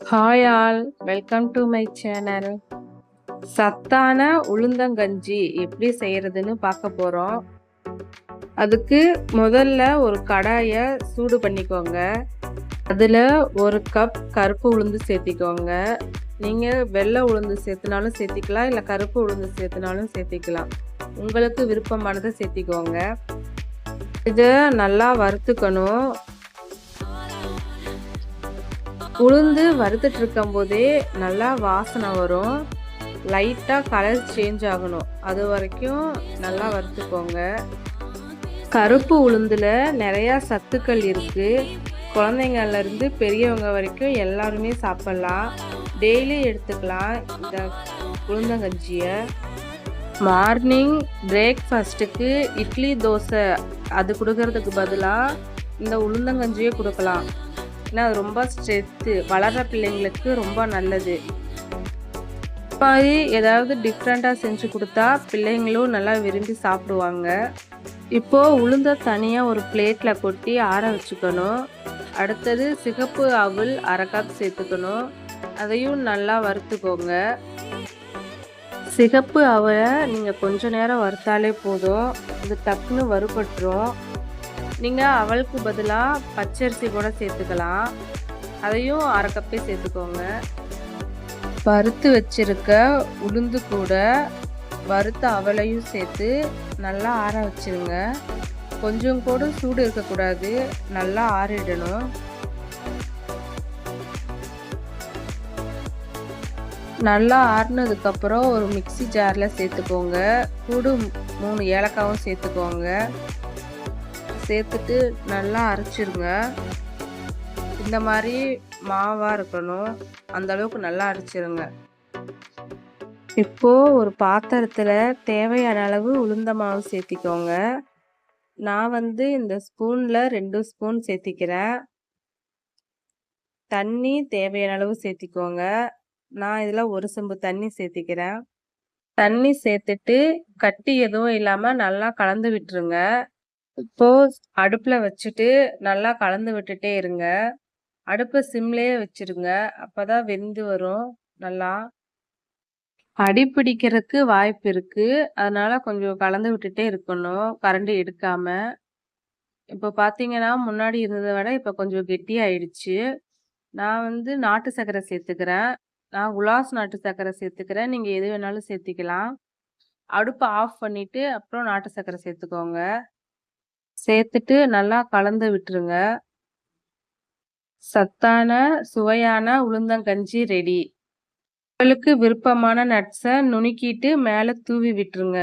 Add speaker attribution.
Speaker 1: Hi all, welcome to my channel. சத்தான உளுந்தங்கஞ்சி எப்படி செய்யறதுன்னு பார்க்க போறோம். அதுக்கு முதல்ல ஒரு கடாயை சூடு பண்ணிக்கோங்க. அதில் ஒரு கப் கருப்பு உளுந்து சேர்த்திக்கோங்க. நீங்கள் வெள்ளை உளுந்து சேர்த்துனாலும் சேர்த்திக்கலாம், இல்லை கருப்பு உளுந்து சேர்த்துனாலும் சேர்த்திக்கலாம். உங்களுக்கு விருப்பமானதை சேர்த்திக்கோங்க. இதை நல்லா வறுத்துக்கணும். உளுந்து வறுத்துட்டு இருக்கும் போதே நல்லா வாசனை வரும். லைட்டாக கலர் சேஞ்ச் ஆகணும், அது வரைக்கும் நல்லா வறுத்துக்கோங்க. கருப்பு உளுந்தில் நிறையா சத்துக்கள் இருக்குது. குழந்தைங்கள்லேருந்து பெரியவங்க வரைக்கும் எல்லாருமே சாப்பிட்லாம். டெய்லி எடுத்துக்கலாம் இந்த உளுந்தங்கஞ்சியை. மார்னிங் பிரேக்ஃபாஸ்ட்டுக்கு இட்லி தோசை அது கொடுக்கறதுக்கு பதிலாக இந்த உளுந்தங்கஞ்சியை கொடுக்கலாம். ஏன்னா அது ரொம்ப ஸ்ட்ரென்த்து, வளர்கிற பிள்ளைங்களுக்கு ரொம்ப நல்லது. மாதிரி ஏதாவது டிஃப்ரெண்ட்டாக செஞ்சு கொடுத்தா பிள்ளைங்களும் நல்லா விரும்பி சாப்பிடுவாங்க. இப்போது உளுந்த தனியாக ஒரு பிளேட்டில் கொட்டி ஆற வச்சுக்கணும். அடுத்தது சிகப்பு அவல் அரை கப் சேர்த்துக்கணும். அதையும் நல்லா வறுத்துக்கோங்க. சிகப்பு அவலை நீங்கள் கொஞ்ச நேரம் வறுத்தாலே போதும், இது டக்குன்னு வறுபட்டுரும். நீங்கள் அவளுக்கு பதிலாக பச்சரிசி கூட சேர்த்துக்கலாம். அதையும் அரை கப்பே சேர்த்துக்கோங்க. வறுத்து வச்சிருக்க உளுந்து கூட வறுத்த அவலையும் சேர்த்து நல்லா ஆற வச்சிருங்க. கொஞ்சம் கூட சூடு இருக்கக்கூடாது, நல்லா ஆறிடணும். நல்லா ஆறினதுக்கப்புறம் ஒரு மிக்சி ஜாரில் சேர்த்துக்கோங்க. கூடு 3 ஏலக்காவும் சேர்த்துக்கோங்க. சேர்த்துட்டு நல்லா அரைச்சிருங்க. இந்த மாதிரி மாவாக இருக்கணும், அந்த அளவுக்கு நல்லா அரைச்சிருங்க. இப்போது ஒரு பாத்திரத்தில் தேவையான அளவு உளுந்த மாவு சேர்த்திக்கோங்க. நான் இந்த ஸ்பூனில் 2 ஸ்பூன் சேர்த்திக்கிறேன். தண்ணி தேவையான அளவு சேர்த்திக்கோங்க. நான் இதில் 1 செம்பு தண்ணி சேர்த்திக்கிறேன். தண்ணி சேர்த்துட்டு கட்டி எதுவும் இல்லாமல் நல்லா கலந்து விட்டுருங்க. இப்போது அடுப்பில் வச்சுட்டு நல்லா கலந்து விட்டுட்டே இருங்க. அடுப்பை சிம்லேயே வச்சுருங்க, அப்போ தான் வெந்து வரும். நல்லா அடி பிடிக்கிறதுக்கு வாய்ப்பு இருக்குது, அதனால் கொஞ்சம் கலந்து விட்டுட்டே இருக்கணும், கரண்டி எடுக்காமல். இப்போ பார்த்தீங்கன்னா முன்னாடி இருந்ததை விட இப்போ கொஞ்சம் கெட்டியாயிடுச்சு. நான் நாட்டு சர்க்கரை சேர்த்துக்கிறேன். நான் உலாஸ் நாட்டு சர்க்கரை சேர்த்துக்கிறேன். நீங்கள் எது வேணாலும் சேர்த்திக்கலாம். அடுப்பை ஆஃப் பண்ணிவிட்டு அப்புறம் நாட்டு சர்க்கரை சேர்த்துக்கோங்க. சேர்த்துட்டு நல்லா கலந்து விட்டுருங்க. சத்தான சுவையான உளுந்தங்கஞ்சி ரெடி. உங்களுக்கு விருப்பமான நட்ஸை நுணுக்கிட்டு மேலே தூவி விட்டுருங்க.